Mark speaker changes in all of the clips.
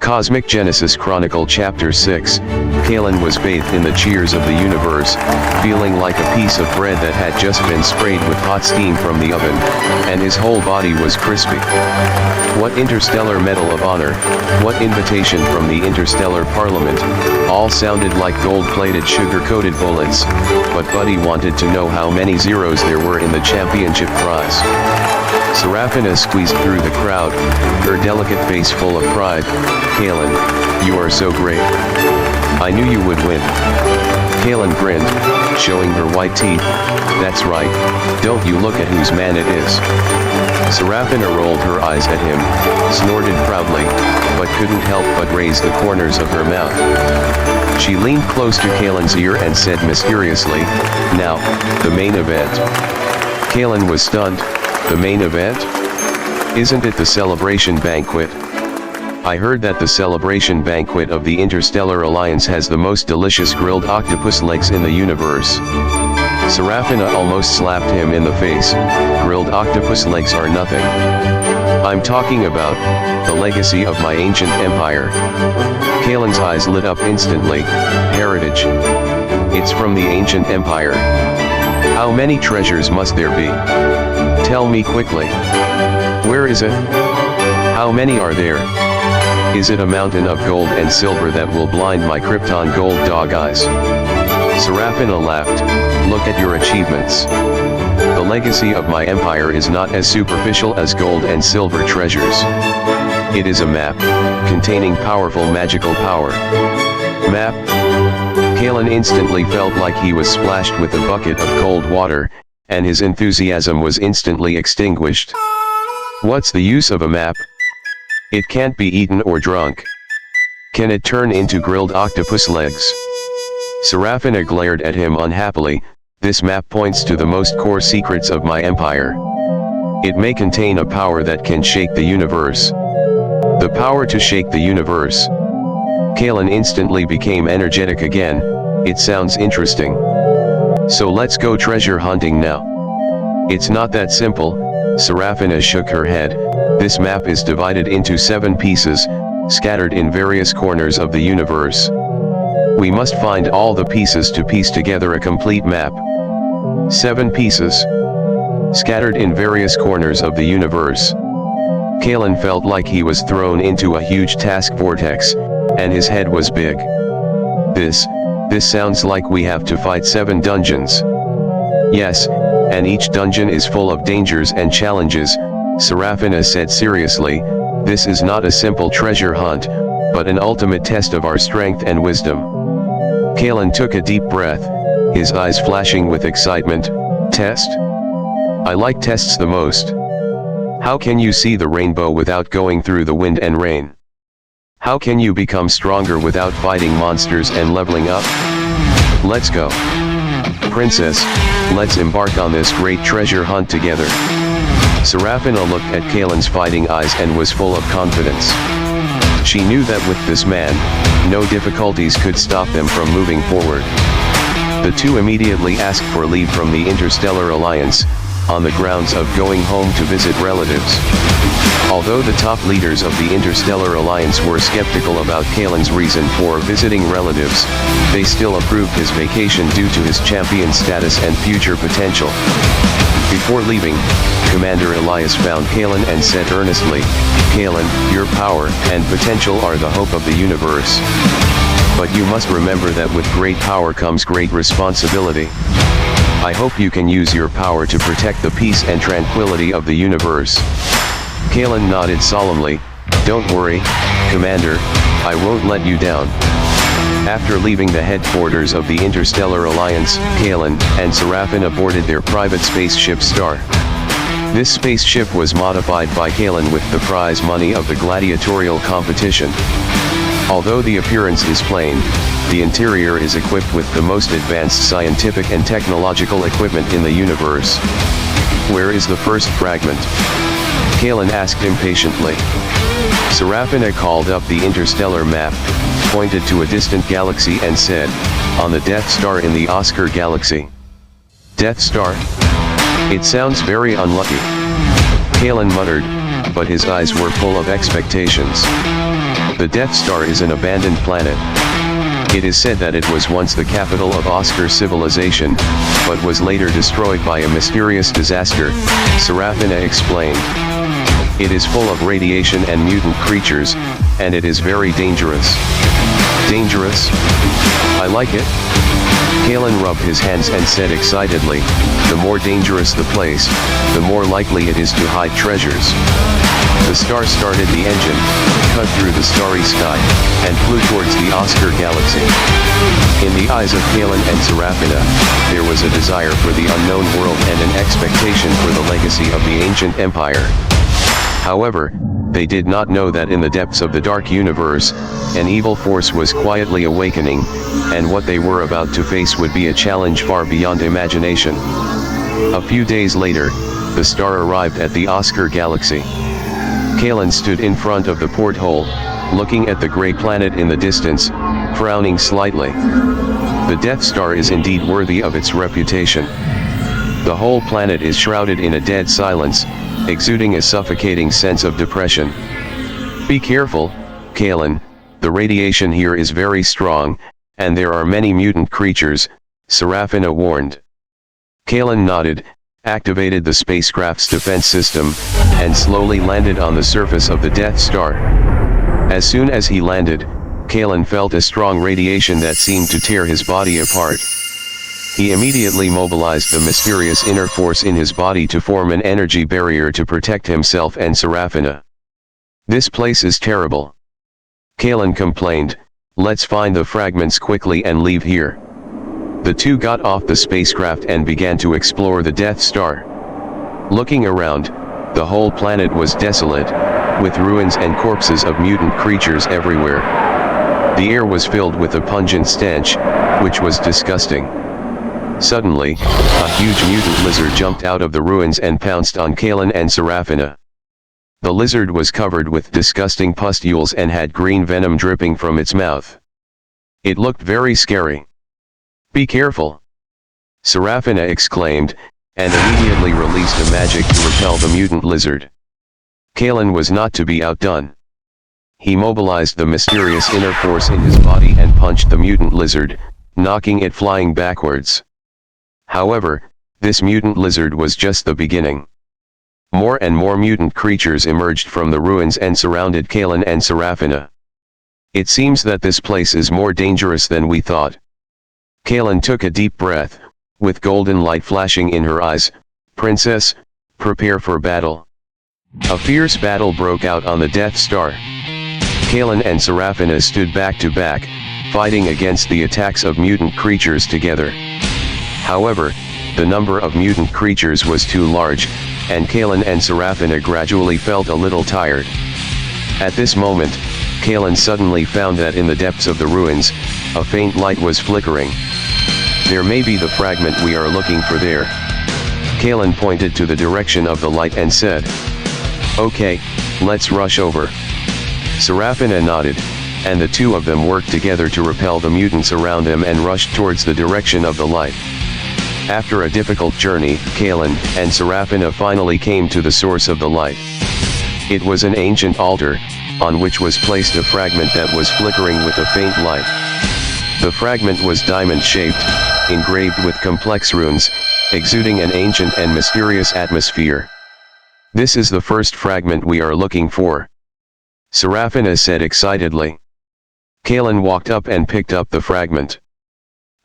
Speaker 1: Cosmic Genesis Chronicle Chapter 6, Kalen was bathed in the cheers of the universe, feeling like a piece of bread that had just been sprayed with hot steam from the oven, and his whole body was crispy. What interstellar medal of honor, what invitation from the interstellar parliament, all sounded like gold-plated sugar-coated bullets, but Buddy wanted to know how many zeros there were in the championship prize. Serafina squeezed through the crowd, her delicate face full of pride. "Kalen, you are so great. I knew you would win." Kalen grinned, showing her white teeth. "That's right, don't you look at whose man it is." Serafina rolled her eyes at him, snorted proudly, but couldn't help but raise the corners of her mouth. She leaned close to Kalen's ear and said mysteriously, "Now, the main event." Kalen was stunned. "The main event? Isn't it the celebration banquet? I heard that the celebration banquet of the Interstellar Alliance has the most delicious grilled octopus legs in the universe." Serafina almost slapped him in the face. "Grilled octopus legs are nothing. I'm talking about the legacy of my ancient empire." Kalen's eyes lit up instantly. "Heritage? It's from the ancient empire. How many treasures must there be? Tell me quickly. Where is it? How many are there? Is it a mountain of gold and silver that will blind my Krypton gold dog eyes?" Serafina laughed. "Look at your achievements. The legacy of my empire is not as superficial as gold and silver treasures. It is a map, containing powerful magical power." "Map?" Kalen instantly felt like he was splashed with a bucket of cold water, and his enthusiasm was instantly extinguished. "What's the use of a map? It can't be eaten or drunk. Can it turn into grilled octopus legs?" Serafina glared at him unhappily. "This map points to the most core secrets of my empire. It may contain a power that can shake the universe." "The power to shake the universe?" Kalen instantly became energetic again. "It sounds interesting. So let's go treasure hunting now." "It's not that simple." Serafina shook her head. "This map is divided into 7 pieces, scattered in various corners of the universe. We must find all the pieces to piece together a complete map." 7 pieces? Scattered in various corners of the universe. Kalen felt like he was thrown into a huge task vortex, and his head was big. This sounds like we have to fight 7 dungeons." "Yes, and each dungeon is full of dangers and challenges," Serafina said seriously. "This is not a simple treasure hunt, but an ultimate test of our strength and wisdom." Kalen took a deep breath, his eyes flashing with excitement. "Test? I like tests the most. How can you see the rainbow without going through the wind and rain? How can you become stronger without fighting monsters and leveling up? Let's go. Princess, let's embark on this great treasure hunt together." Serafina looked at Kalen's fighting eyes and was full of confidence. She knew that with this man, no difficulties could stop them from moving forward. The two immediately asked for leave from the Interstellar Alliance, on the grounds of going home to visit relatives. Although the top leaders of the Interstellar Alliance were skeptical about Kalen's reason for visiting relatives, they still approved his vacation due to his champion status and future potential. Before leaving, Commander Elias found Kalen and said earnestly, "Kalen, your power and potential are the hope of the universe. But you must remember that with great power comes great responsibility. I hope you can use your power to protect the peace and tranquility of the universe." Kalen nodded solemnly. "Don't worry, Commander, I won't let you down." After leaving the headquarters of the Interstellar Alliance, Kalen and Serafina boarded their private spaceship Star. This spaceship was modified by Kalen with the prize money of the gladiatorial competition. Although the appearance is plain, the interior is equipped with the most advanced scientific and technological equipment in the universe. "Where is the first fragment?" Kalen asked impatiently. Serafina called up the interstellar map, pointed to a distant galaxy and said, "On the Death Star in the Oscar Galaxy." "Death Star? It sounds very unlucky." Kalen muttered, but his eyes were full of expectations. The Death Star is an abandoned planet. It is said that it was once the capital of Oscar civilization, but was later destroyed by a mysterious disaster, Serafina explained. It is full of radiation and mutant creatures, and it is very dangerous. Dangerous? I like it. Kalen rubbed his hands and said excitedly, the more dangerous the place, the more likely it is to hide treasures. The star started the engine, cut through the starry sky, and flew towards the Oscar galaxy. In the eyes of Kalen and Serafina, there was a desire for the unknown world and an expectation for the legacy of the ancient empire. However, they did not know that in the depths of the dark universe, an evil force was quietly awakening, and what they were about to face would be a challenge far beyond imagination. A few days later, the star arrived at the Oscar galaxy. Kalen stood in front of the porthole, looking at the gray planet in the distance, frowning slightly. The Death Star is indeed worthy of its reputation. The whole planet is shrouded in a dead silence, exuding a suffocating sense of depression. Be careful, Kalen, the radiation here is very strong, and there are many mutant creatures, Serafina warned. Kalen nodded, activated the spacecraft's defense system, and slowly landed on the surface of the Death Star. As soon as he landed, Kalen felt a strong radiation that seemed to tear his body apart. He immediately mobilized the mysterious inner force in his body to form an energy barrier to protect himself and Serafina. This place is terrible. Kalen complained, let's find the fragments quickly and leave here. The two got off the spacecraft and began to explore the Death Star. Looking around, the whole planet was desolate, with ruins and corpses of mutant creatures everywhere. The air was filled with a pungent stench, which was disgusting. Suddenly, a huge mutant lizard jumped out of the ruins and pounced on Kalen and Serafina. The lizard was covered with disgusting pustules and had green venom dripping from its mouth. It looked very scary. Be careful! Serafina exclaimed, and immediately released a magic to repel the mutant lizard. Kalen was not to be outdone. He mobilized the mysterious inner force in his body and punched the mutant lizard, knocking it flying backwards. However, this mutant lizard was just the beginning. More and more mutant creatures emerged from the ruins and surrounded Kalen and Serafina. It seems that this place is more dangerous than we thought. Kalen took a deep breath, with golden light flashing in her eyes. Princess, prepare for battle. A fierce battle broke out on the Death Star. Kalen and Serafina stood back to back, fighting against the attacks of mutant creatures together. However, the number of mutant creatures was too large, and Kalen and Serafina gradually felt a little tired. At this moment, Kalen suddenly found that in the depths of the ruins, a faint light was flickering. There may be the fragment we are looking for there. Kalen pointed to the direction of the light and said, "Okay, let's rush over." Serafina nodded, and the two of them worked together to repel the mutants around them and rushed towards the direction of the light. After a difficult journey, Kalen and Serafina finally came to the source of the light. It was an ancient altar, on which was placed a fragment that was flickering with a faint light. The fragment was diamond-shaped, engraved with complex runes, exuding an ancient and mysterious atmosphere. "This is the first fragment we are looking for," Serafina said excitedly. Kalen walked up and picked up the fragment.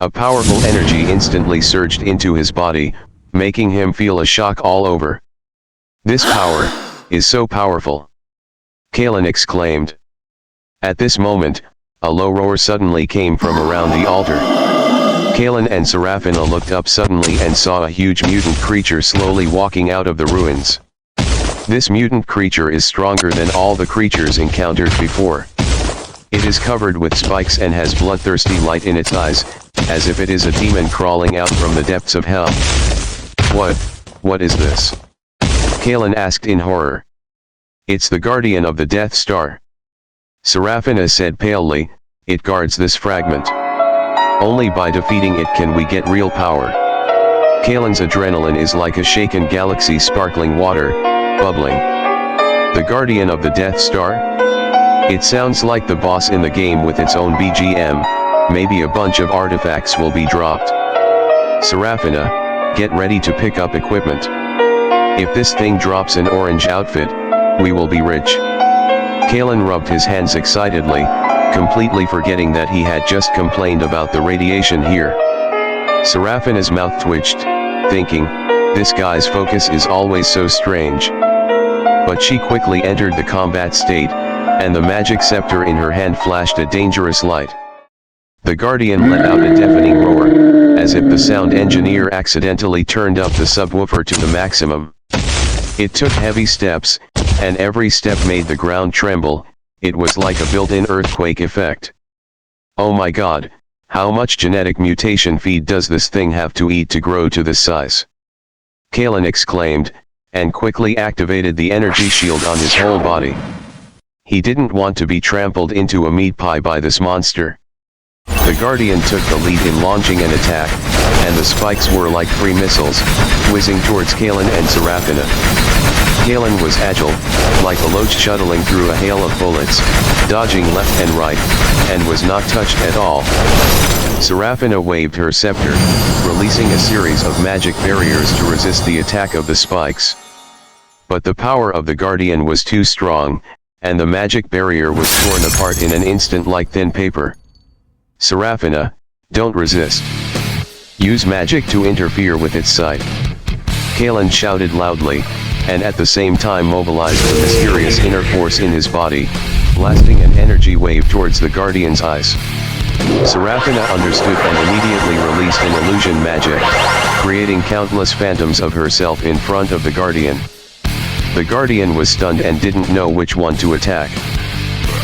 Speaker 1: A powerful energy instantly surged into his body, making him feel a shock all over. "This power is so powerful!" Kalen exclaimed. At this moment, a low roar suddenly came from around the altar. Kalen and Serafina looked up suddenly and saw a huge mutant creature slowly walking out of the ruins. This mutant creature is stronger than all the creatures encountered before. It is covered with spikes and has bloodthirsty light in its eyes, as if it is a demon crawling out from the depths of hell. What is this?" Kalen asked in horror. "It's the guardian of the Death Star," Serafina said palely. "It guards this fragment. Only by defeating it can we get real power." Kalen's adrenaline is like a shaken galaxy, sparkling water, bubbling. "The guardian of the Death Star?" It sounds like the boss in the game with its own BGM, maybe a bunch of artifacts will be dropped. Serafina, get ready to pick up equipment. If this thing drops an orange outfit, we will be rich. Kalen rubbed his hands excitedly, completely forgetting that he had just complained about the radiation here. Serafina's mouth twitched, thinking, this guy's focus is always so strange. But she quickly entered the combat state, and the magic scepter in her hand flashed a dangerous light. The Guardian let out a deafening roar, as if the sound engineer accidentally turned up the subwoofer to the maximum. It took heavy steps, and every step made the ground tremble. It was like a built-in earthquake effect. Oh my god, how much genetic mutation feed does this thing have to eat to grow to this size? Kalen exclaimed, and quickly activated the energy shield on his whole body. He didn't want to be trampled into a meat pie by this monster. The Guardian took the lead in launching an attack, and the spikes were like free missiles, whizzing towards Kalen and Serafina. Kalen was agile, like a loach shuttling through a hail of bullets, dodging left and right, and was not touched at all. Serafina waved her scepter, releasing a series of magic barriers to resist the attack of the spikes. But the power of the Guardian was too strong, and the magic barrier was torn apart in an instant like thin paper. Serafina, don't resist. Use magic to interfere with its sight. Kalen shouted loudly, and at the same time mobilized the mysterious inner force in his body, blasting an energy wave towards the Guardian's eyes. Serafina understood and immediately released an illusion magic, creating countless phantoms of herself in front of the Guardian. The Guardian was stunned and didn't know which one to attack.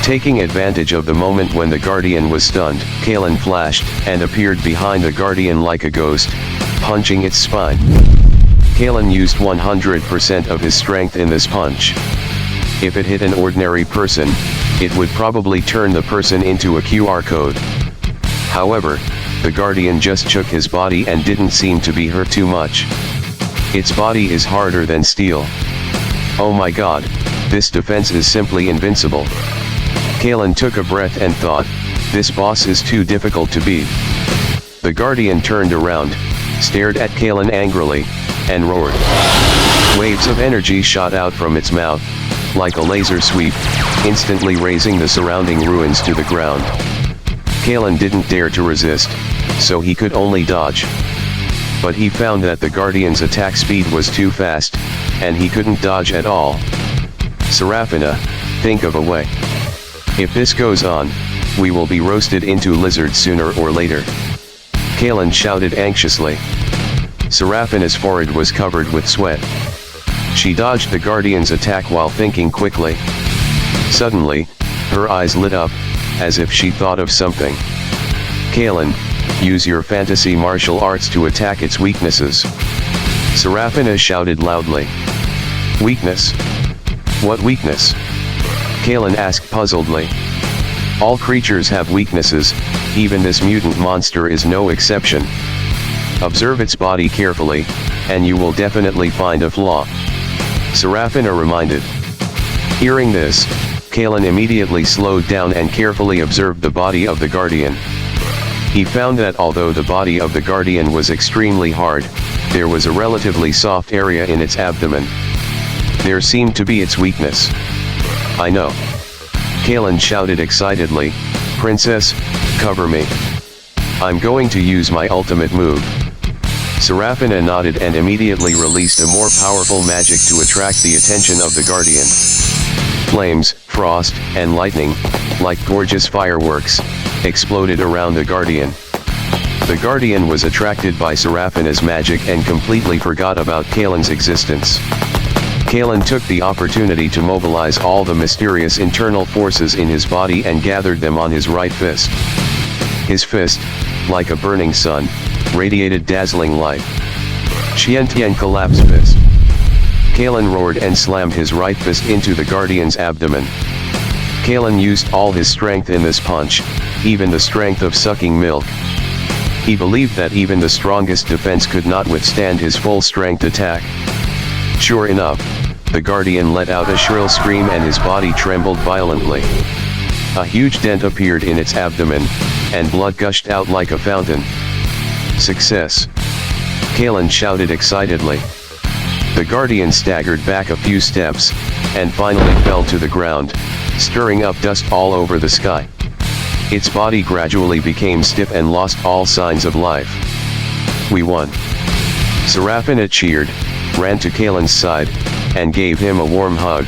Speaker 1: Taking advantage of the moment when the Guardian was stunned, Kalen flashed and appeared behind the Guardian like a ghost, punching its spine. Kalen used 100% of his strength in this punch. If it hit an ordinary person, it would probably turn the person into a QR code. However, the Guardian just shook his body and didn't seem to be hurt too much. Its body is harder than steel. Oh my god, this defense is simply invincible. Kalen took a breath and thought, this boss is too difficult to beat. The Guardian turned around, stared at Kalen angrily, and roared. Waves of energy shot out from its mouth, like a laser sweep, instantly razing the surrounding ruins to the ground. Kalen didn't dare to resist, so he could only dodge. But he found that the Guardian's attack speed was too fast, and he couldn't dodge at all. Serafina, think of a way. If this goes on, we will be roasted into lizards sooner or later. Kalen shouted anxiously. Serafina's forehead was covered with sweat. She dodged the Guardian's attack while thinking quickly. Suddenly, her eyes lit up, as if she thought of something. Kalen, use your fantasy martial arts to attack its weaknesses. Serafina shouted loudly. Weakness? What weakness? Kalen asked puzzledly. All creatures have weaknesses, even this mutant monster is no exception. Observe its body carefully, and you will definitely find a flaw. Serafina reminded. Hearing this, Kalen immediately slowed down and carefully observed the body of the Guardian. He found that although the body of the Guardian was extremely hard, there was a relatively soft area in its abdomen. There seemed to be its weakness. I know. Kalen shouted excitedly, Princess, cover me. I'm going to use my ultimate move. Serafina nodded and immediately released a more powerful magic to attract the attention of the Guardian. Flames, frost, and lightning, like gorgeous fireworks, exploded around the Guardian. The Guardian was attracted by Serafina's magic and completely forgot about Kalen's existence. Kalen took the opportunity to mobilize all the mysterious internal forces in his body and gathered them on his right fist. His fist, like a burning sun, radiated dazzling light. Qiantian collapse fist. Kalen roared and slammed his right fist into the Guardian's abdomen. Kalen used all his strength in this punch, even the strength of sucking milk. He believed that even the strongest defense could not withstand his full strength attack. Sure enough, the Guardian let out a shrill scream and his body trembled violently. A huge dent appeared in its abdomen, and blood gushed out like a fountain. Success! Kalen shouted excitedly. The Guardian staggered back a few steps, and finally fell to the ground, stirring up dust all over the sky. Its body gradually became stiff and lost all signs of life. We won. Serafina cheered, ran to Kalen's side, and gave him a warm hug.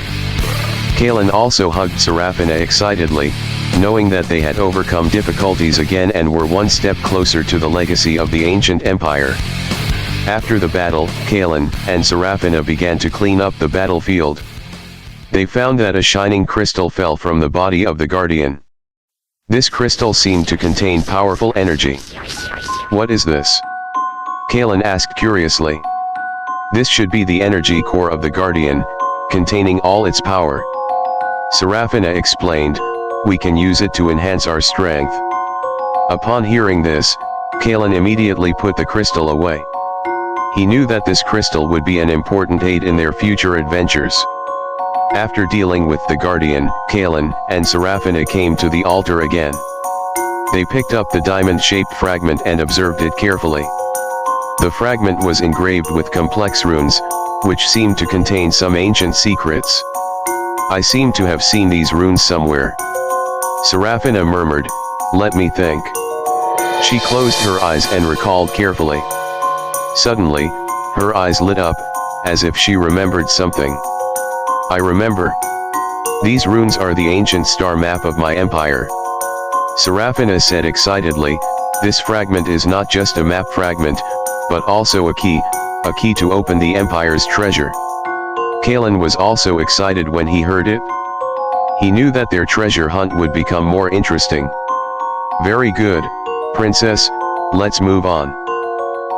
Speaker 1: Kalen also hugged Serafina excitedly, knowing that they had overcome difficulties again and were one step closer to the legacy of the ancient empire. After the battle, Kalen and Serafina began to clean up the battlefield. They found that a shining crystal fell from the body of the Guardian. This crystal seemed to contain powerful energy. What is this? Kalen asked curiously. This should be the energy core of the Guardian, containing all its power. Serafina explained, we can use it to enhance our strength. Upon hearing this, Kalen immediately put the crystal away. He knew that this crystal would be an important aid in their future adventures. After dealing with the Guardian, Kalen and Serafina came to the altar again. They picked up the diamond-shaped fragment and observed it carefully. The fragment was engraved with complex runes, which seemed to contain some ancient secrets. I seem to have seen these runes somewhere. Serafina murmured, let me think. She closed her eyes and recalled carefully. Suddenly, her eyes lit up, as if she remembered something. I remember. These runes are the ancient star map of my empire. Serafina said excitedly, this fragment is not just a map fragment, but also a key to open the empire's treasure. Kalen was also excited when he heard it. He knew that their treasure hunt would become more interesting. Very good, princess, let's move on.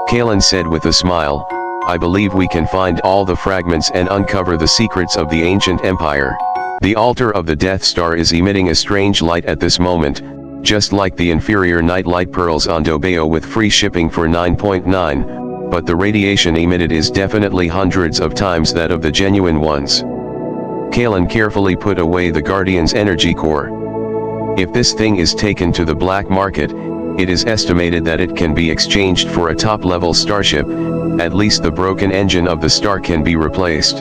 Speaker 1: Kalen said with a smile, I believe we can find all the fragments and uncover the secrets of the ancient empire. The altar of the Death Star is emitting a strange light at this moment, just like the inferior night light pearls on Dobeo with free shipping for 9.9, but the radiation emitted is definitely hundreds of times that of the genuine ones. Kalen carefully put away the Guardian's energy core. If this thing is taken to the black market, it is estimated that it can be exchanged for a top-level starship. At least the broken engine of the star can be replaced.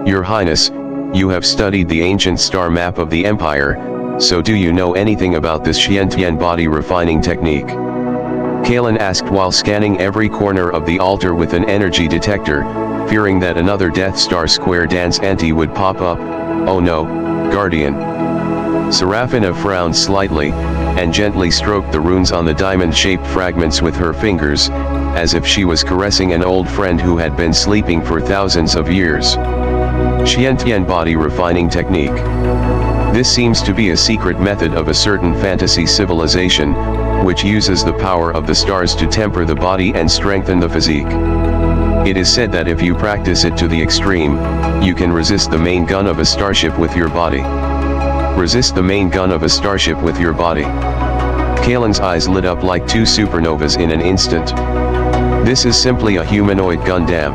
Speaker 1: Your Highness, you have studied the ancient star map of the Empire, so do you know anything about this Xiantian body refining technique? Kalen asked while scanning every corner of the altar with an energy detector, fearing that another Death Star square dance ante would pop up. Oh no, Guardian. Serafina frowned slightly, and gently stroked the runes on the diamond-shaped fragments with her fingers, as if she was caressing an old friend who had been sleeping for thousands of years. Xiantian body refining technique. This seems to be a secret method of a certain fantasy civilization, which uses the power of the stars to temper the body and strengthen the physique. It is said that if you practice it to the extreme, you can resist the main gun of a starship with your body. Resist the main gun of a starship with your body. Kalen's eyes lit up like two supernovas in an instant. This is simply a humanoid Gundam.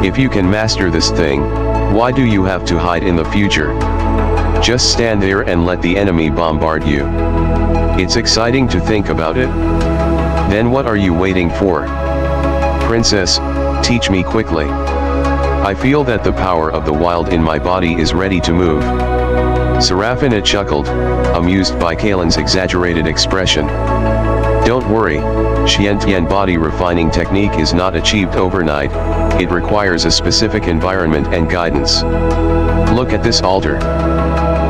Speaker 1: If you can master this thing, why do you have to hide in the future? Just stand there and let the enemy bombard you. It's exciting to think about it. Then what are you waiting for? Princess, teach me quickly. I feel that the power of the wild in my body is ready to move. Serafina chuckled, amused by Kalen's exaggerated expression. Don't worry, Xiantian body refining technique is not achieved overnight, it requires a specific environment and guidance. Look at this altar.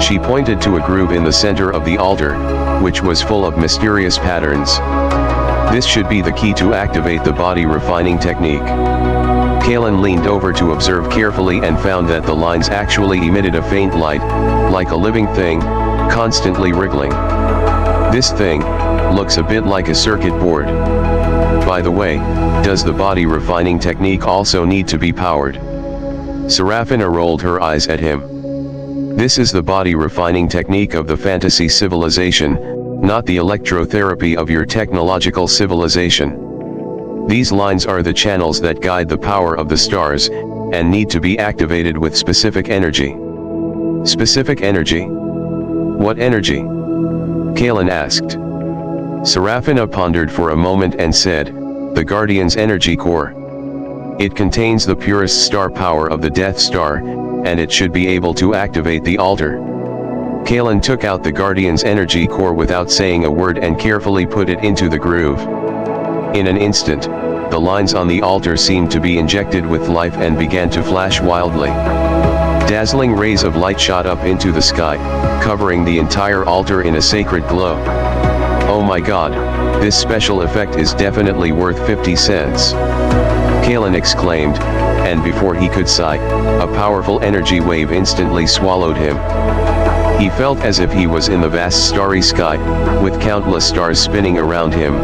Speaker 1: She pointed to a groove in the center of the altar, which was full of mysterious patterns. This should be the key to activate the body refining technique. Kalen leaned over to observe carefully and found that the lines actually emitted a faint light, like a living thing, constantly wriggling. This thing looks a bit like a circuit board. By the way, does the body refining technique also need to be powered? Serafina rolled her eyes at him. This is the body refining technique of the fantasy civilization, not the electrotherapy of your technological civilization. These lines are the channels that guide the power of the stars, and need to be activated with specific energy. Specific energy? What energy? Kalen asked. Serafina pondered for a moment and said, the Guardian's energy core. It contains the purest star power of the Death Star, and it should be able to activate the altar. Kalen took out the Guardian's energy core without saying a word and carefully put it into the groove. In an instant, the lines on the altar seemed to be injected with life and began to flash wildly. Dazzling rays of light shot up into the sky, covering the entire altar in a sacred glow. Oh my god, this special effect is definitely worth 50 cents. Kalen exclaimed, and before he could sigh, a powerful energy wave instantly swallowed him. He felt as if he was in the vast starry sky, with countless stars spinning around him,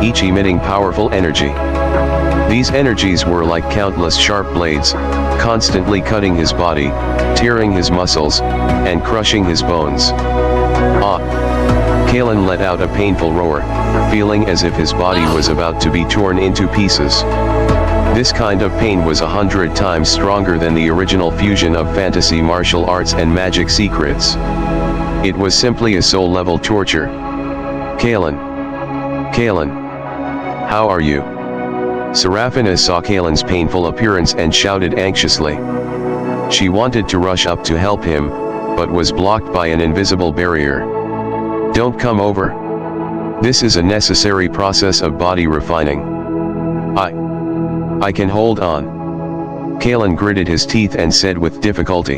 Speaker 1: each emitting powerful energy. These energies were like countless sharp blades, constantly cutting his body, tearing his muscles, and crushing his bones. Ah! Kalen let out a painful roar, feeling as if his body was about to be torn into pieces. This kind of pain was 100 times stronger than the original fusion of fantasy martial arts and magic secrets. It was simply a soul-level torture. Kalen. Kalen. How are you? Serafina saw Kalen's painful appearance and shouted anxiously. She wanted to rush up to help him, but was blocked by an invisible barrier. Don't come over. This is a necessary process of body refining. I can hold on. Kalen gritted his teeth and said with difficulty.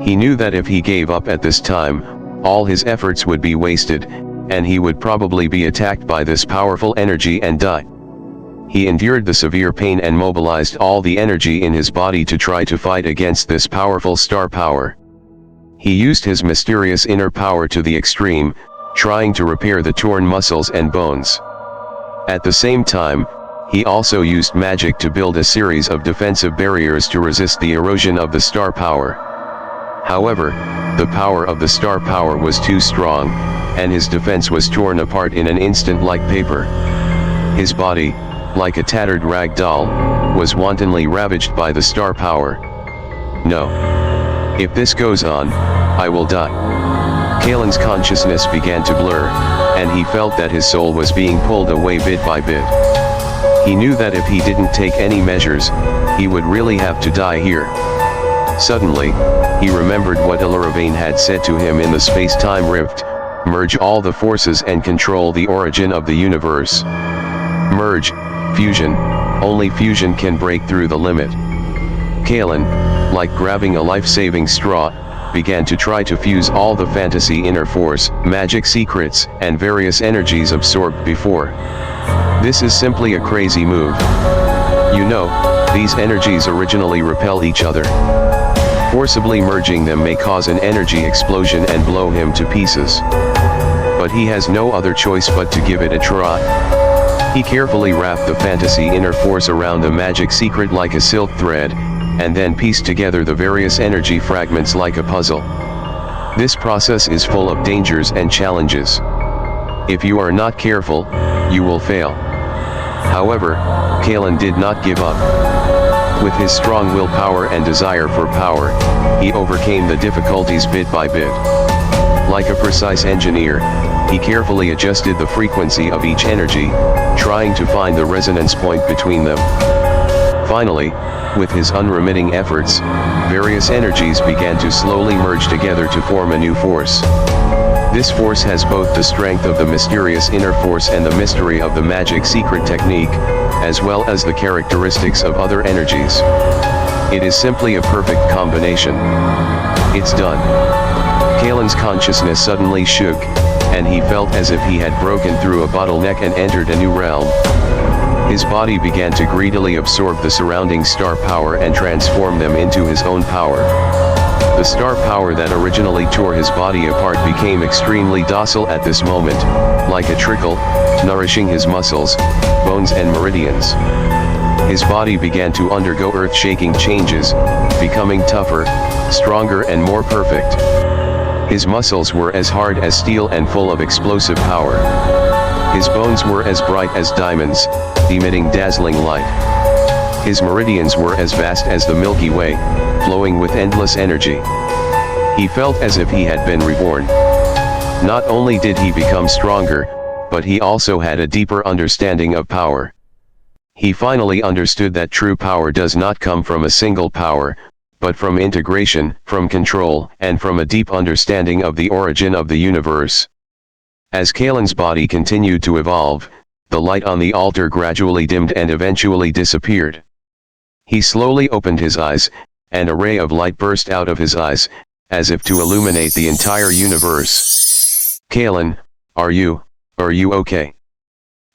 Speaker 1: He knew that if he gave up at this time, all his efforts would be wasted, and he would probably be attacked by this powerful energy and die. He endured the severe pain and mobilized all the energy in his body to try to fight against this powerful star power. He used his mysterious inner power to the extreme, trying to repair the torn muscles and bones. At the same time, he also used magic to build a series of defensive barriers to resist the erosion of the star power. However, the power of the star power was too strong, and his defense was torn apart in an instant like paper. His body, like a tattered rag doll, was wantonly ravaged by the star power. No. If this goes on, I will die. Kalen's consciousness began to blur, and he felt that his soul was being pulled away bit by bit. He knew that if he didn't take any measures, he would really have to die here. Suddenly, he remembered what Ilaravain had said to him in the space-time rift: merge all the forces and control the origin of the universe. Merge, fusion, only fusion can break through the limit. Kalen, like grabbing a life-saving straw, began to try to fuse all the fantasy inner force, magic secrets, and various energies absorbed before. This is simply a crazy move. You know, these energies originally repel each other. Forcibly merging them may cause an energy explosion and blow him to pieces. But he has no other choice but to give it a try. He carefully wrapped the fantasy inner force around the magic secret like a silk thread, and then pieced together the various energy fragments like a puzzle. This process is full of dangers and challenges. If you are not careful, you will fail. However, Kalen did not give up. With his strong willpower and desire for power, he overcame the difficulties bit by bit. Like a precise engineer, he carefully adjusted the frequency of each energy, trying to find the resonance point between them. Finally, with his unremitting efforts, various energies began to slowly merge together to form a new force. This force has both the strength of the mysterious inner force and the mystery of the magic secret technique, as well as the characteristics of other energies. It is simply a perfect combination. It's done. Kalen's consciousness suddenly shook, and he felt as if he had broken through a bottleneck and entered a new realm. His body began to greedily absorb the surrounding star power and transform them into his own power. The star power that originally tore his body apart became extremely docile at this moment, like a trickle, nourishing his muscles, bones and meridians. His body began to undergo earth-shaking changes, becoming tougher, stronger and more perfect. His muscles were as hard as steel and full of explosive power. His bones were as bright as diamonds, emitting dazzling light. His meridians were as vast as the Milky Way, flowing with endless energy. He felt as if he had been reborn, Not only did he become stronger, but he also had a deeper understanding of power. He finally understood that true power does not come from a single power, but from integration, from control, and from a deep understanding of the origin of the universe. As Kalen's body continued to evolve, the light on the altar gradually dimmed and eventually disappeared. He slowly opened his eyes, and a ray of light burst out of his eyes, as if to illuminate the entire universe. "Kalen, are you okay?"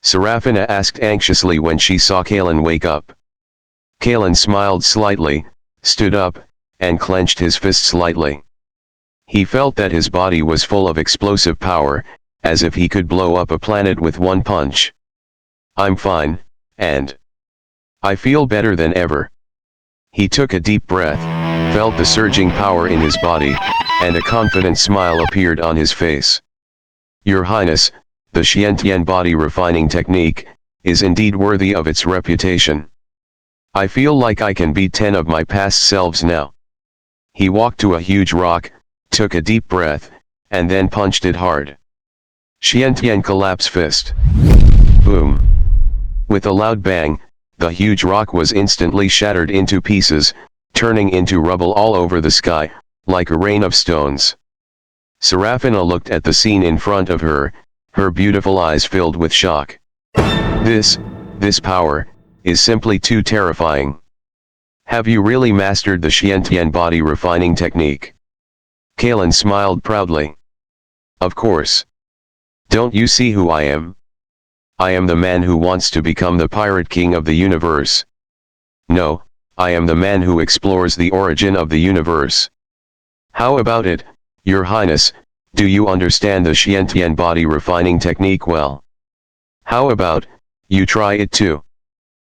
Speaker 1: Serafina asked anxiously when she saw Kalen wake up. Kalen smiled slightly, stood up, and clenched his fists lightly. He felt that his body was full of explosive power, as if he could blow up a planet with one punch. "I'm fine, and I feel better than ever." He took a deep breath, felt the surging power in his body, and a confident smile appeared on his face. "Your Highness, the Xiantian body refining technique is indeed worthy of its reputation. I feel like I can beat 10 of my past selves now." He walked to a huge rock, took a deep breath, and then punched it hard. Xiantian collapse fist. Boom. With a loud bang, the huge rock was instantly shattered into pieces, turning into rubble all over the sky, like a rain of stones. Serafina looked at the scene in front of her, her beautiful eyes filled with shock. This power, is simply too terrifying. Have you really mastered the Xiantian body refining technique? Kalen smiled proudly. Of course. Don't you see who I am? I am the man who wants to become the pirate king of the universe. No, I am the man who explores the origin of the universe. How about it, Your Highness, do you understand the Xiantian body refining technique well? How about, you try it too?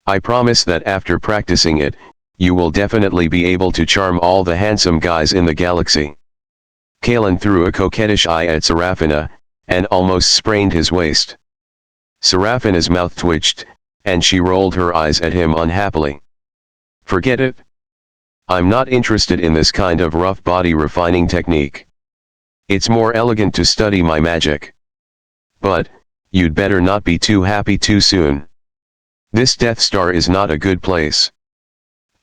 Speaker 1: I promise that after practicing it, you will definitely be able to charm all the handsome guys in the galaxy. Kalen threw a coquettish eye at Serafina, and almost sprained his waist. Serafina's mouth twitched, and she rolled her eyes at him unhappily. Forget it. I'm not interested in this kind of rough body refining technique. It's more elegant to study my magic. But, you'd better not be too happy too soon. This Death Star is not a good place.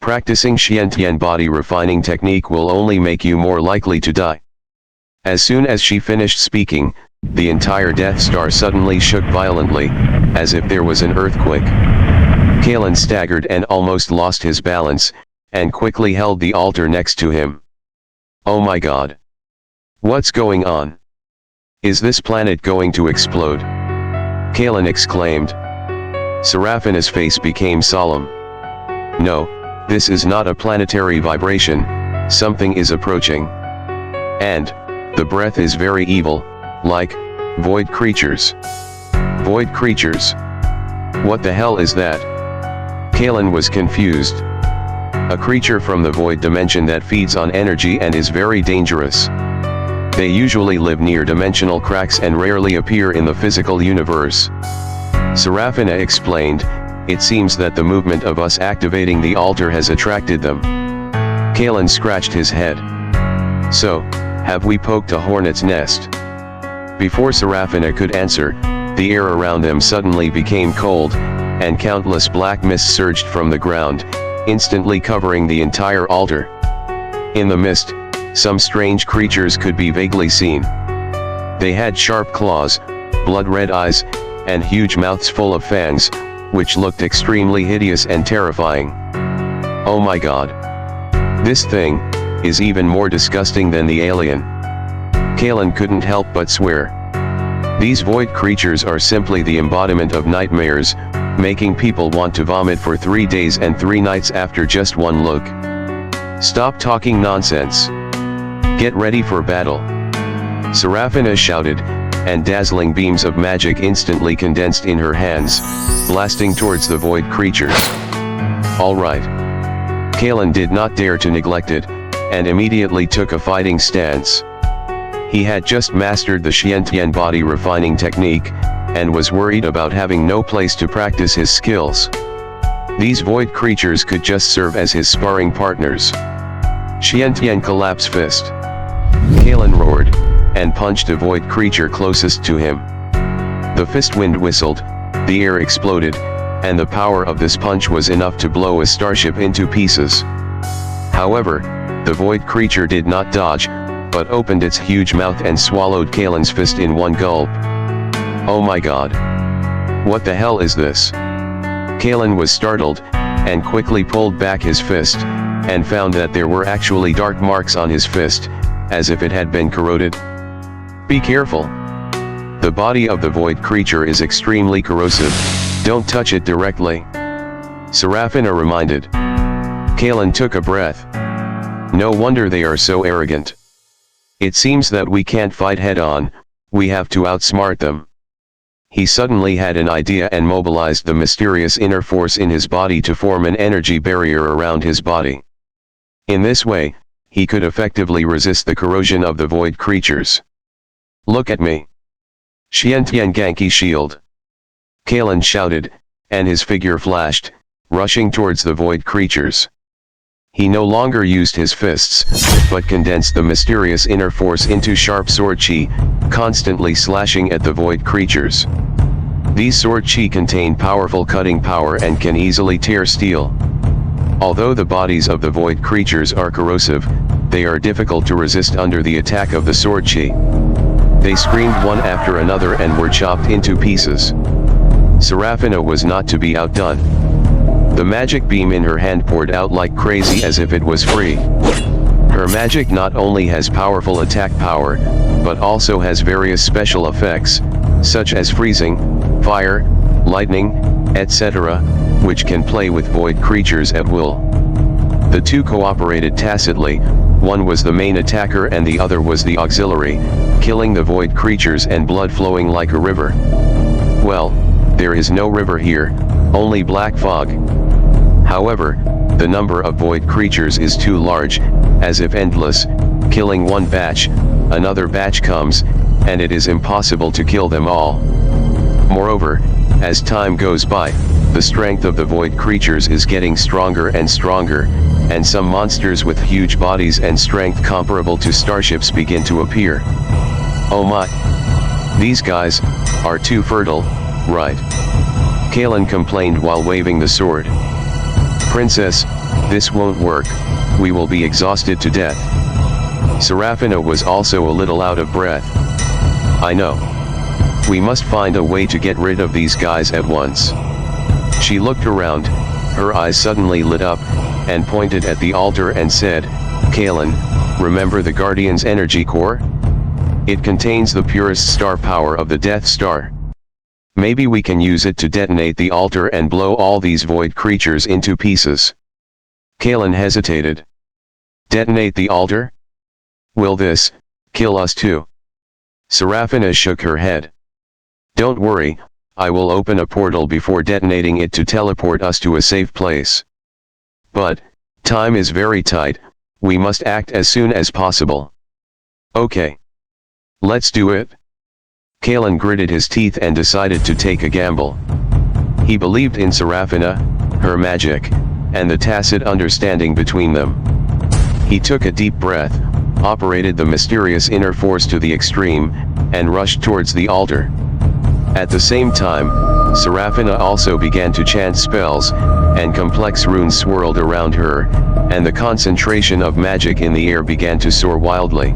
Speaker 1: Practicing Xiantian body refining technique will only make you more likely to die. As soon as she finished speaking, the entire Death Star suddenly shook violently, as if there was an earthquake. Kalen staggered and almost lost his balance, and quickly held the altar next to him. Oh my God! What's going on? Is this planet going to explode? Kalen exclaimed. Serafina's face became solemn. No, this is not a planetary vibration, something is approaching. And, the breath is very evil, like, void creatures. Void creatures? What the hell is that? Kalen was confused. A creature from the void dimension that feeds on energy and is very dangerous. They usually live near dimensional cracks and rarely appear in the physical universe. Serafina explained, it seems that the movement of us activating the altar has attracted them. Kalen scratched his head. So, have we poked a hornet's nest? Before Serafina could answer, the air around them suddenly became cold, and countless black mists surged from the ground, instantly covering the entire altar. In the mist, some strange creatures could be vaguely seen. They had sharp claws, blood-red eyes, and huge mouths full of fangs, which looked extremely hideous and terrifying. Oh my God! This thing is even more disgusting than the alien. Kalen couldn't help but swear. These void creatures are simply the embodiment of nightmares, making people want to vomit for 3 days and 3 nights after just one look. Stop talking nonsense. Get ready for battle. Serafina shouted, and dazzling beams of magic instantly condensed in her hands, blasting towards the void creatures. All right. Kalen did not dare to neglect it, and immediately took a fighting stance. He had just mastered the Xiantian body refining technique, and was worried about having no place to practice his skills. These void creatures could just serve as his sparring partners. Xiantian collapse fist. Kalen roared, and punched a void creature closest to him. The fist wind whistled, the air exploded, and the power of this punch was enough to blow a starship into pieces. However, the void creature did not dodge, but opened its huge mouth and swallowed Kalen's fist in one gulp. Oh my god. What the hell is this? Kalen was startled, and quickly pulled back his fist, and found that there were actually dark marks on his fist, as if it had been corroded. Be careful. The body of the void creature is extremely corrosive, don't touch it directly. Serafina reminded. Kalen took a breath. No wonder they are so arrogant. It seems that we can't fight head-on, we have to outsmart them. He suddenly had an idea and mobilized the mysterious inner force in his body to form an energy barrier around his body. In this way, he could effectively resist the corrosion of the void creatures. Look at me. Xiantian Genki shield. Kalen shouted, and his figure flashed, rushing towards the void creatures. He no longer used his fists, but condensed the mysterious inner force into sharp sword chi, constantly slashing at the void creatures. These sword chi contain powerful cutting power and can easily tear steel. Although the bodies of the void creatures are corrosive, they are difficult to resist under the attack of the sword chi. They screamed one after another and were chopped into pieces. Serafina was not to be outdone. The magic beam in her hand poured out like crazy as if it was free. Her magic not only has powerful attack power, but also has various special effects, such as freezing, fire, lightning, etc., which can play with void creatures at will. The two cooperated tacitly, one was the main attacker and the other was the auxiliary, killing the void creatures and blood flowing like a river. Well, there is no river here, only black fog. However, the number of void creatures is too large, as if endless, killing one batch, another batch comes, and it is impossible to kill them all. Moreover, as time goes by, the strength of the void creatures is getting stronger and stronger, and some monsters with huge bodies and strength comparable to starships begin to appear. Oh my! These guys are too fertile, right? Kalen complained while waving the sword. Princess, this won't work, we will be exhausted to death. Serafina was also a little out of breath. I know. We must find a way to get rid of these guys at once. She looked around, her eyes suddenly lit up, and pointed at the altar and said, Kalen, remember the Guardian's energy core? It contains the purest star power of the Death Star. Maybe we can use it to detonate the altar and blow all these void creatures into pieces. Kalen hesitated. Detonate the altar? Will this kill us too? Serafina shook her head. Don't worry, I will open a portal before detonating it to teleport us to a safe place. But, time is very tight, we must act as soon as possible. Okay. Let's do it. Kalen gritted his teeth and decided to take a gamble. He believed in Serafina, her magic, and the tacit understanding between them. He took a deep breath, operated the mysterious inner force to the extreme, and rushed towards the altar. At the same time, Serafina also began to chant spells, and complex runes swirled around her, and the concentration of magic in the air began to soar wildly.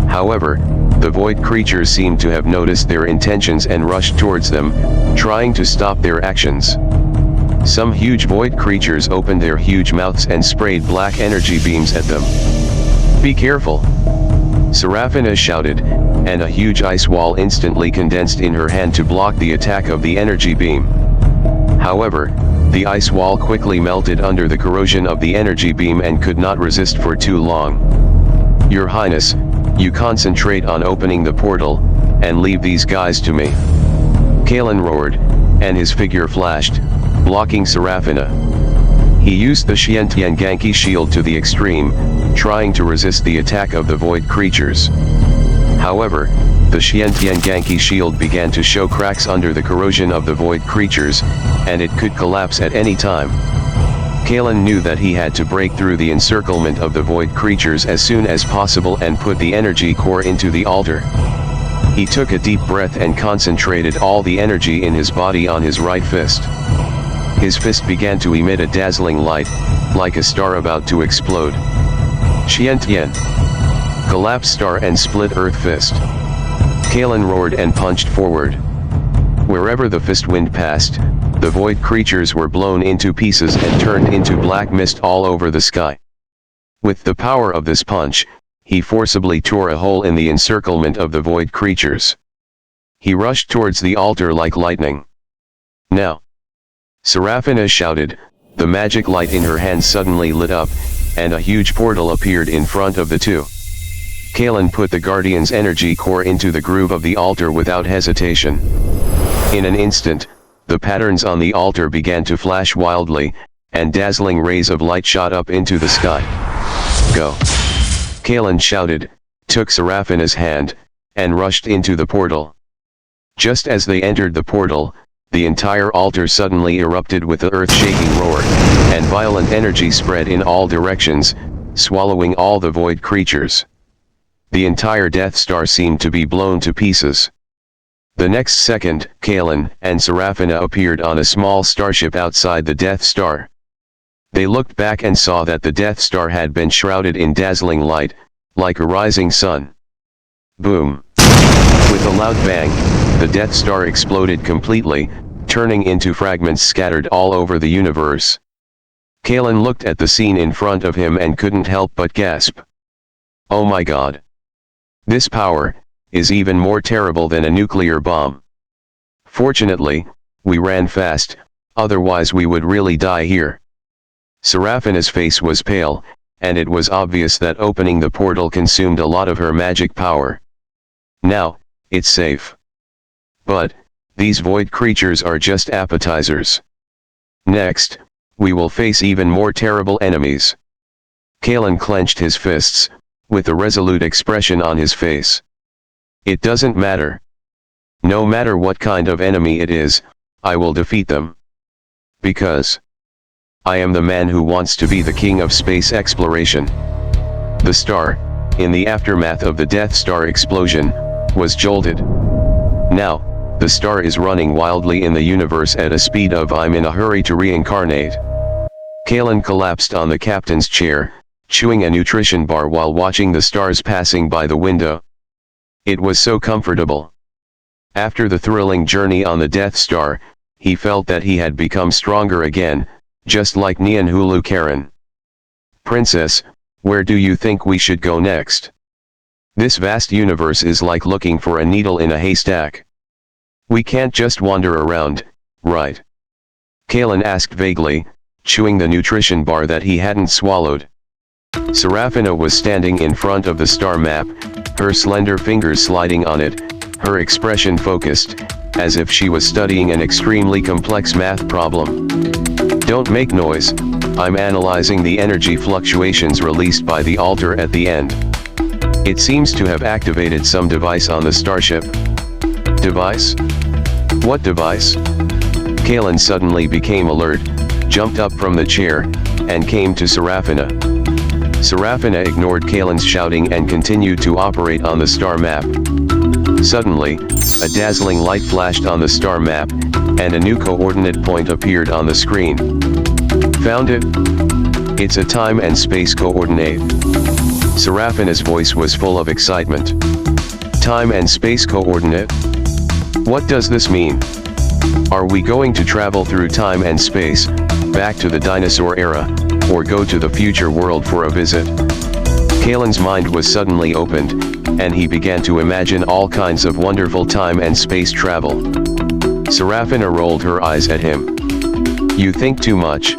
Speaker 1: However, the void creatures seemed to have noticed their intentions and rushed towards them, trying to stop their actions. Some huge void creatures opened their huge mouths and sprayed black energy beams at them. Be careful! Serafina shouted, and a huge ice wall instantly condensed in her hand to block the attack of the energy beam. However, the ice wall quickly melted under the corrosion of the energy beam and could not resist for too long. Your Highness, you concentrate on opening the portal, and leave these guys to me. Kalen roared, and his figure flashed, blocking Serafina. He used the Xiantian Genki shield to the extreme, trying to resist the attack of the void creatures. However, the Xiantian Genki shield began to show cracks under the corrosion of the void creatures, and it could collapse at any time. Kalen knew that he had to break through the encirclement of the void creatures as soon as possible and put the energy core into the altar. He took a deep breath and concentrated all the energy in his body on his right fist. His fist began to emit a dazzling light, like a star about to explode. Xian-tian. Collapse star and split earth fist. Kalen roared and punched forward. Wherever the fist wind passed, the void creatures were blown into pieces and turned into black mist all over the sky. With the power of this punch, he forcibly tore a hole in the encirclement of the void creatures. He rushed towards the altar like lightning. Now! Serafina shouted, the magic light in her hand suddenly lit up, and a huge portal appeared in front of the two. Kalen put the Guardian's energy core into the groove of the altar without hesitation. In an instant, the patterns on the altar began to flash wildly, and dazzling rays of light shot up into the sky. Go! Kalen shouted, took Serafina's hand, and rushed into the portal. Just as they entered the portal, the entire altar suddenly erupted with a earth-shaking roar, and violent energy spread in all directions, swallowing all the void creatures. The entire Death Star seemed to be blown to pieces. The next second, Kalen and Serafina appeared on a small starship outside the Death Star. They looked back and saw that the Death Star had been shrouded in dazzling light, like a rising sun. Boom! With a loud bang, the Death Star exploded completely, turning into fragments scattered all over the universe. Kalen looked at the scene in front of him and couldn't help but gasp. Oh my God! This power is even more terrible than a nuclear bomb. Fortunately, we ran fast, otherwise we would really die here. Serafina's face was pale, and it was obvious that opening the portal consumed a lot of her magic power. Now, it's safe. But, these void creatures are just appetizers. Next, we will face even more terrible enemies. Kalen clenched his fists, with a resolute expression on his face. It doesn't matter. No matter what kind of enemy it is, I will defeat them. Because I am the man who wants to be the king of space exploration. The star, in the aftermath of the Death Star explosion, was jolted. Now, the star is running wildly in the universe at a speed of I'm in a hurry to reincarnate. Kalen collapsed on the captain's chair, chewing a nutrition bar while watching the stars passing by the window. It was so comfortable. After the thrilling journey on the Death Star, he felt that he had become stronger again, just like Nian Hulu Karen. Princess, where do you think we should go next? This vast universe is like looking for a needle in a haystack. We can't just wander around, right? Kalen asked vaguely, chewing the nutrition bar that he hadn't swallowed. Serafina was standing in front of the star map, her slender fingers sliding on it, her expression focused, as if she was studying an extremely complex math problem. Don't make noise, I'm analyzing the energy fluctuations released by the altar at the end. It seems to have activated some device on the starship. Device? What device? Kalen suddenly became alert, jumped up from the chair, and came to Serafina. Serafina ignored Kalen's shouting and continued to operate on the star map. Suddenly, a dazzling light flashed on the star map, and a new coordinate point appeared on the screen. Found it? It's a time and space coordinate. Serafina's voice was full of excitement. Time and space coordinate? What does this mean? Are we going to travel through time and space, back to the dinosaur era, or go to the future world for a visit? Kalen's mind was suddenly opened, and he began to imagine all kinds of wonderful time and space travel. Serafina rolled her eyes at him. You think too much.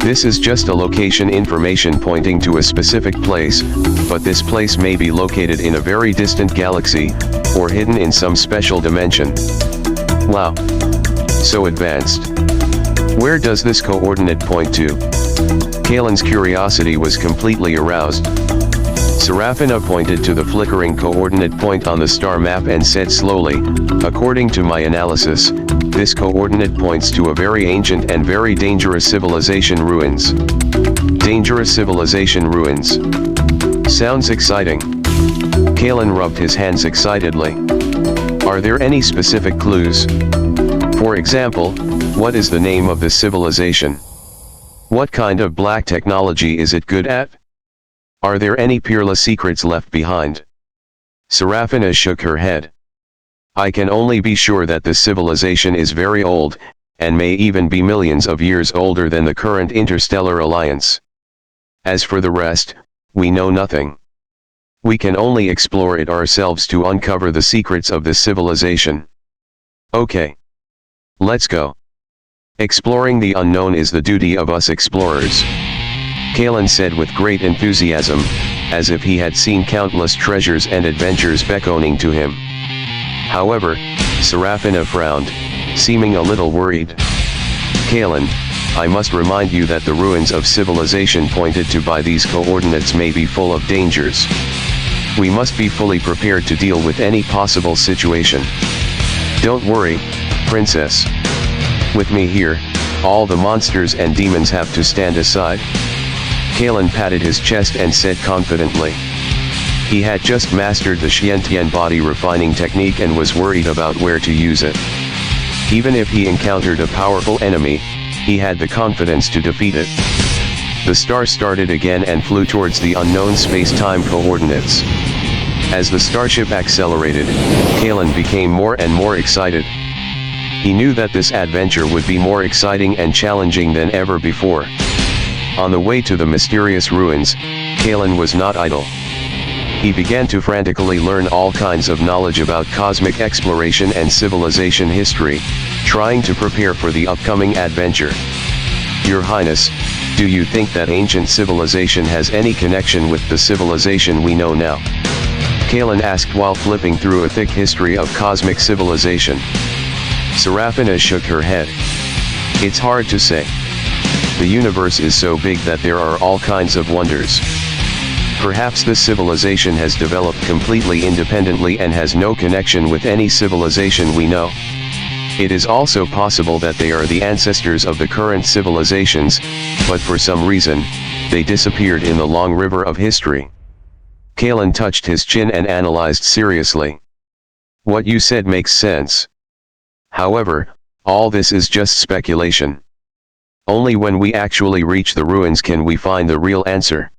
Speaker 1: This is just a location information pointing to a specific place, but this place may be located in a very distant galaxy, or hidden in some special dimension. Wow! So advanced. Where does this coordinate point to? Kalen's curiosity was completely aroused. Serafina pointed to the flickering coordinate point on the star map and said slowly, according to my analysis, This coordinate points to a very ancient and very dangerous civilization ruins. Dangerous civilization ruins. Sounds exciting. Kalen rubbed his hands excitedly. Are there any specific clues? For example, what is the name of this civilization? What kind of black technology is it good at? Are there any peerless secrets left behind? Serafina shook her head. I can only be sure that this civilization is very old, and may even be millions of years older than the current interstellar alliance. As for the rest, we know nothing. We can only explore it ourselves to uncover the secrets of this civilization. Okay. Let's go. Exploring the unknown is the duty of us explorers. Kalen said with great enthusiasm, as if he had seen countless treasures and adventures beckoning to him. However, Serafina frowned, seeming a little worried. Kalen, I must remind you that the ruins of civilization pointed to by these coordinates may be full of dangers. We must be fully prepared to deal with any possible situation. Don't worry, Princess. With me here, all the monsters and demons have to stand aside. Kalen patted his chest and said confidently. He had just mastered the Xiantian body refining technique and was worried about where to use it. Even if he encountered a powerful enemy, he had the confidence to defeat it. The star started again and flew towards the unknown space-time coordinates. As the starship accelerated, Kalen became more and more excited. He knew that this adventure would be more exciting and challenging than ever before. On the way to the mysterious ruins, Kalen was not idle. He began to frantically learn all kinds of knowledge about cosmic exploration and civilization history, trying to prepare for the upcoming adventure. Your Highness, do you think that ancient civilization has any connection with the civilization we know now? Kalen asked while flipping through a thick history of cosmic civilization. Serafina shook her head. It's hard to say. The universe is so big that there are all kinds of wonders. Perhaps this civilization has developed completely independently and has no connection with any civilization we know. It is also possible that they are the ancestors of the current civilizations, but for some reason, they disappeared in the long river of history. Kalen touched his chin and analyzed seriously. What you said makes sense. However, all this is just speculation. Only when we actually reach the ruins can we find the real answer.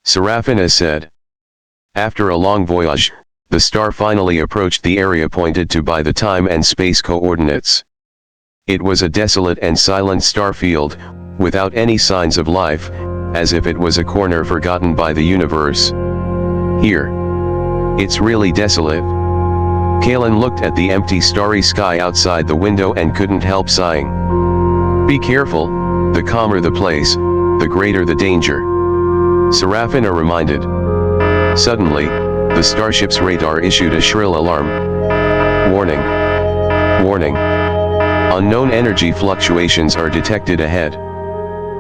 Speaker 1: Serafina said. After a long voyage, the star finally approached the area pointed to by the time and space coordinates. It was a desolate and silent star field, without any signs of life, as if it was a corner forgotten by the universe. Here. It's really desolate. Kalen looked at the empty starry sky outside the window and couldn't help sighing. Be careful, the calmer the place, the greater the danger. Serafina reminded. Suddenly, the starship's radar issued a shrill alarm. Warning. Warning. Unknown energy fluctuations are detected ahead.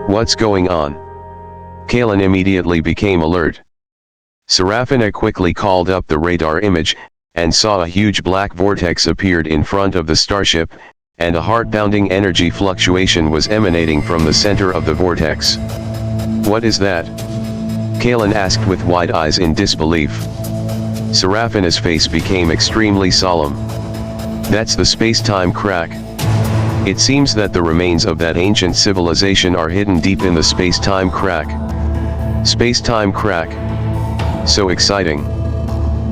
Speaker 1: What's going on? Kalen immediately became alert. Serafina quickly called up the radar image, and saw a huge black vortex appeared in front of the starship, and a heart-pounding energy fluctuation was emanating from the center of the vortex. What is that? Kalen asked with wide eyes in disbelief. Serafina's face became extremely solemn. That's the space-time crack. It seems that the remains of that ancient civilization are hidden deep in the space-time crack. Space-time crack. So exciting.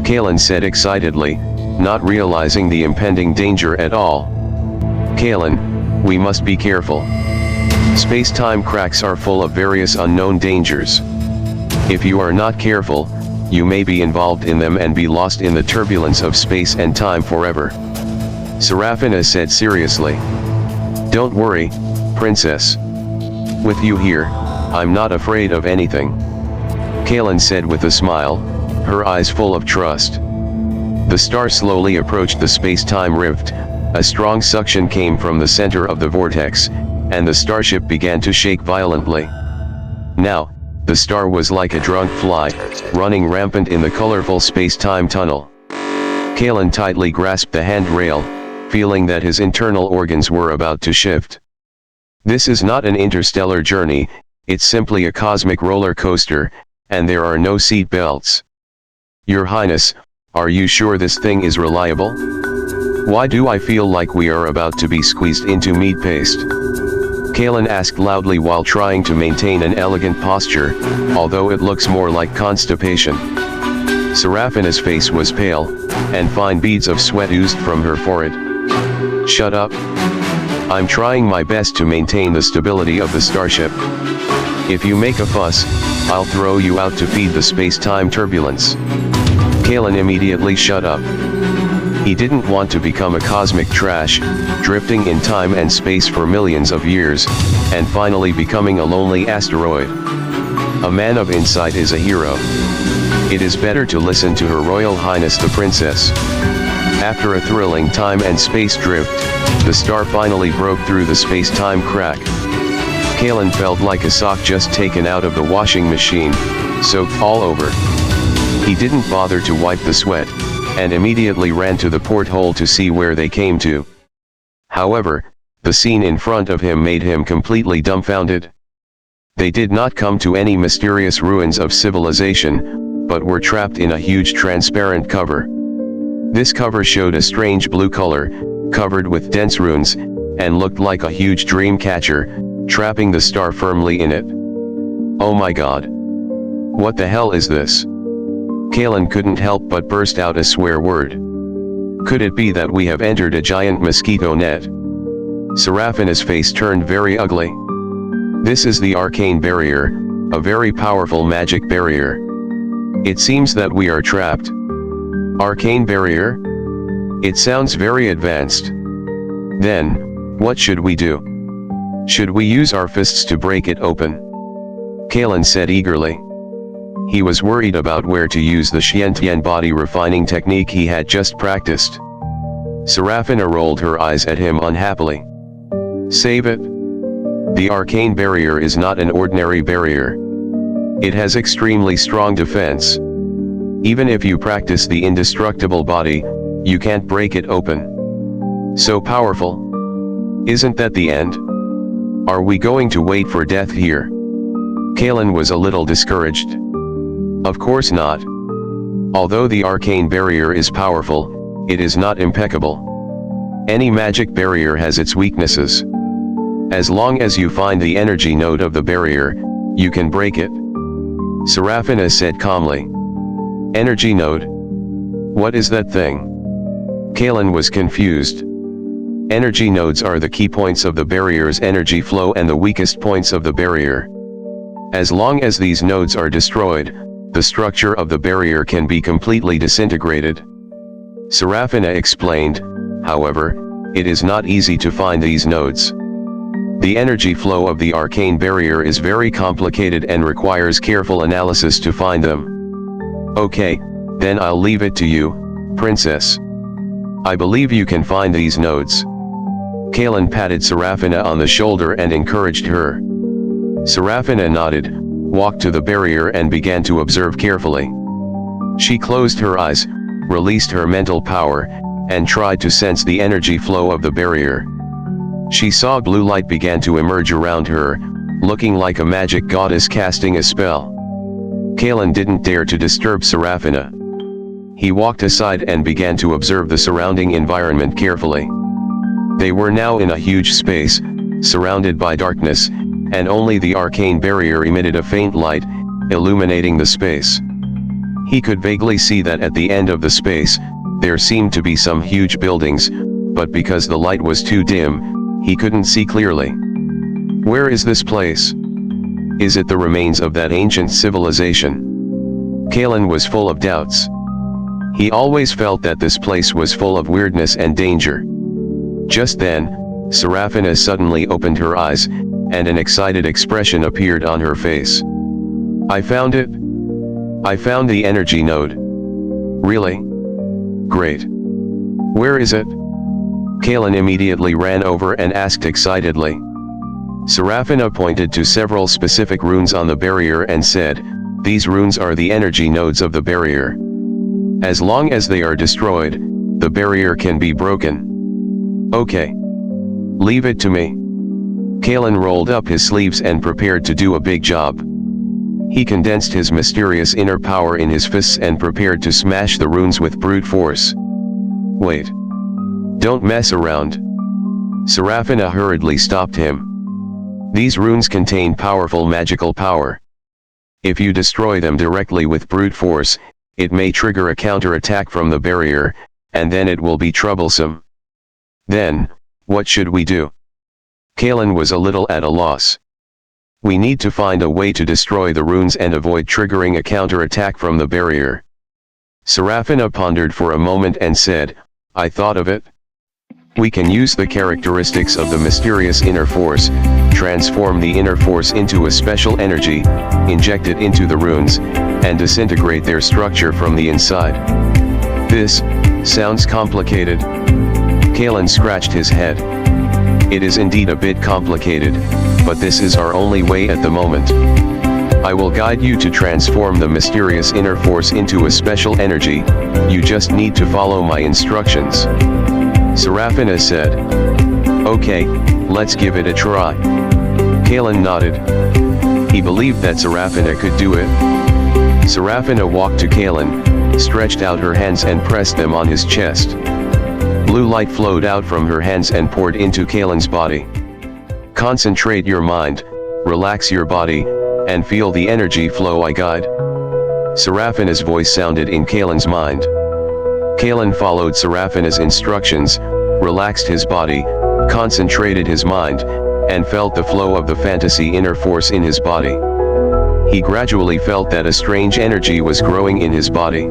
Speaker 1: Kalen said excitedly, not realizing the impending danger at all. Kalen, we must be careful. Space-time cracks are full of various unknown dangers. If you are not careful, you may be involved in them and be lost in the turbulence of space and time forever. Serafina said seriously. Don't worry, Princess. With you here, I'm not afraid of anything. Kalen said with a smile, her eyes full of trust. The star slowly approached the space-time rift. A strong suction came from the center of the vortex, and the starship began to shake violently. Now, the star was like a drunk fly, running rampant in the colorful space-time tunnel. Kalen tightly grasped the handrail, feeling that his internal organs were about to shift. This is not an interstellar journey, it's simply a cosmic roller coaster, and there are no seat belts. Your Highness, are you sure this thing is reliable? Why do I feel like we are about to be squeezed into meat paste? Kalen asked loudly while trying to maintain an elegant posture, although it looks more like constipation. Serafina's face was pale, and fine beads of sweat oozed from her forehead. Shut up. I'm trying my best to maintain the stability of the starship. If you make a fuss, I'll throw you out to feed the space-time turbulence. Kalen immediately shut up. He didn't want to become a cosmic trash, drifting in time and space for millions of years, and finally becoming a lonely asteroid. A man of insight is a hero. It is better to listen to Her Royal Highness the Princess. After a thrilling time and space drift, the star finally broke through the space-time crack. Kalen felt like a sock just taken out of the washing machine, soaked all over. He didn't bother to wipe the sweat, and immediately ran to the porthole to see where they came to. However, the scene in front of him made him completely dumbfounded. They did not come to any mysterious ruins of civilization, but were trapped in a huge transparent cover. This cover showed a strange blue color, covered with dense runes, and looked like a huge dream catcher, trapping the star firmly in it. Oh my god! What the hell is this? Kalen couldn't help but burst out a swear word. Could it be that we have entered a giant mosquito net? Serafina's face turned very ugly. This is the arcane barrier, a very powerful magic barrier. It seems that we are trapped. Arcane barrier? It sounds very advanced. Then, what should we do? Should we use our fists to break it open? Kalen said eagerly. He was worried about where to use the Xiantian body refining technique he had just practiced. Serafina rolled her eyes at him unhappily. Save it. The arcane barrier is not an ordinary barrier. It has extremely strong defense. Even if you practice the indestructible body, you can't break it open. So powerful. Isn't that the end? Are we going to wait for death here? Kalen was a little discouraged. Of course not. Although the arcane barrier is powerful, it is not impeccable. Any magic barrier has its weaknesses. As long as you find the energy node of the barrier, you can break it. Serafina said calmly. Energy node? What is that thing? Kalen was confused. Energy nodes are the key points of the barrier's energy flow and the weakest points of the barrier. As long as these nodes are destroyed, the structure of the barrier can be completely disintegrated. Serafina explained, however, it is not easy to find these nodes. The energy flow of the arcane barrier is very complicated and requires careful analysis to find them. Okay, then I'll leave it to you, Princess. I believe you can find these nodes. Kalen patted Serafina on the shoulder and encouraged her. Serafina nodded, walked to the barrier and began to observe carefully. She closed her eyes, released her mental power, and tried to sense the energy flow of the barrier. She saw blue light began to emerge around her, looking like a magic goddess casting a spell. Kalen didn't dare to disturb Serafina. He walked aside and began to observe the surrounding environment carefully. They were now in a huge space, surrounded by darkness, and only the arcane barrier emitted a faint light, illuminating the space. He could vaguely see that at the end of the space, there seemed to be some huge buildings, but because the light was too dim, he couldn't see clearly. Where is this place? Is it the remains of that ancient civilization? Kalen was full of doubts. He always felt that this place was full of weirdness and danger. Just then, Serafina suddenly opened her eyes, and an excited expression appeared on her face. I found it. I found the energy node. Really? Great. Where is it? Kalen immediately ran over and asked excitedly. Serafina pointed to several specific runes on the barrier and said, these runes are the energy nodes of the barrier. As long as they are destroyed, the barrier can be broken. Okay. Leave it to me. Kalen rolled up his sleeves and prepared to do a big job. He condensed his mysterious inner power in his fists and prepared to smash the runes with brute force. Wait. Don't mess around. Serafina hurriedly stopped him. These runes contain powerful magical power. If you destroy them directly with brute force, it may trigger a counterattack from the barrier, and then it will be troublesome. Then, what should we do? Kalen was a little at a loss. We need to find a way to destroy the runes and avoid triggering a counterattack from the barrier. Serafina pondered for a moment and said, I thought of it. We can use the characteristics of the mysterious inner force, transform the inner force into a special energy, inject it into the runes, and disintegrate their structure from the inside. This sounds complicated. Kalen scratched his head. It is indeed a bit complicated, but this is our only way at the moment. I will guide you to transform the mysterious inner force into a special energy, you just need to follow my instructions. Serafina said. Okay, let's give it a try. Kalen nodded. He believed that Serafina could do it. Serafina walked to Kalen, stretched out her hands and pressed them on his chest. Blue light flowed out from her hands and poured into Kalen's body. Concentrate your mind, relax your body, and feel the energy flow I guide. Serafina's voice sounded in Kalen's mind. Kalen followed Serafina's instructions, relaxed his body, concentrated his mind, and felt the flow of the fantasy inner force in his body. He gradually felt that a strange energy was growing in his body.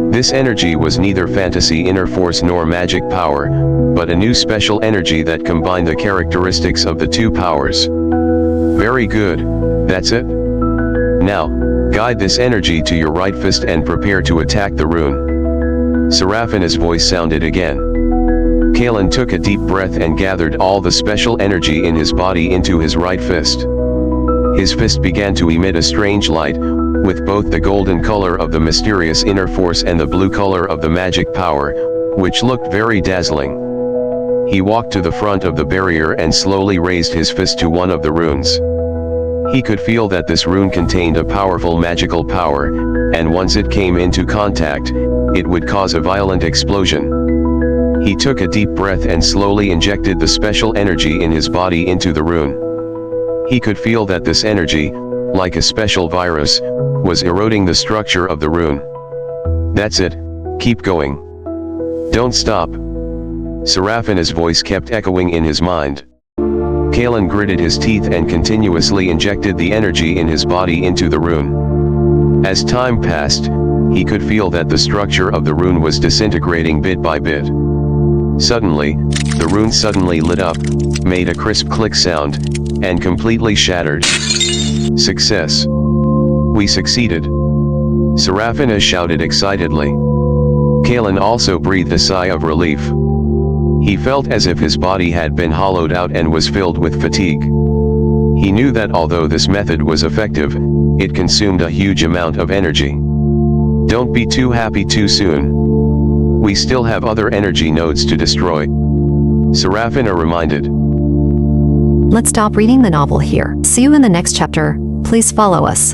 Speaker 1: This energy was neither fantasy inner force nor magic power, but a new special energy that combined the characteristics of the two powers. Very good, that's it. Now, guide this energy to your right fist and prepare to attack the rune. Serafina's voice sounded again. Kalen took a deep breath and gathered all the special energy in his body into his right fist. His fist began to emit a strange light, with both the golden color of the mysterious inner force and the blue color of the magic power, which looked very dazzling. He walked to the front of the barrier and slowly raised his fist to one of the runes. He could feel that this rune contained a powerful magical power, and once it came into contact, it would cause a violent explosion. He took a deep breath and slowly injected the special energy in his body into the rune. He could feel that this energy, like a special virus, was eroding the structure of the rune. That's it, keep going. Don't stop. Serafina's voice kept echoing in his mind. Kalen gritted his teeth and continuously injected the energy in his body into the rune. As time passed, he could feel that the structure of the rune was disintegrating bit by bit. Suddenly, the rune suddenly lit up, made a crisp click sound, and completely shattered. Success! We succeeded! Serafina shouted excitedly. Kalen also breathed a sigh of relief. He felt as if his body had been hollowed out and was filled with fatigue. He knew that although this method was effective, it consumed a huge amount of energy. Don't be too happy too soon. We still have other energy nodes to destroy. Serafina reminded.
Speaker 2: Let's stop reading the novel here. See you in the next chapter. Please follow us.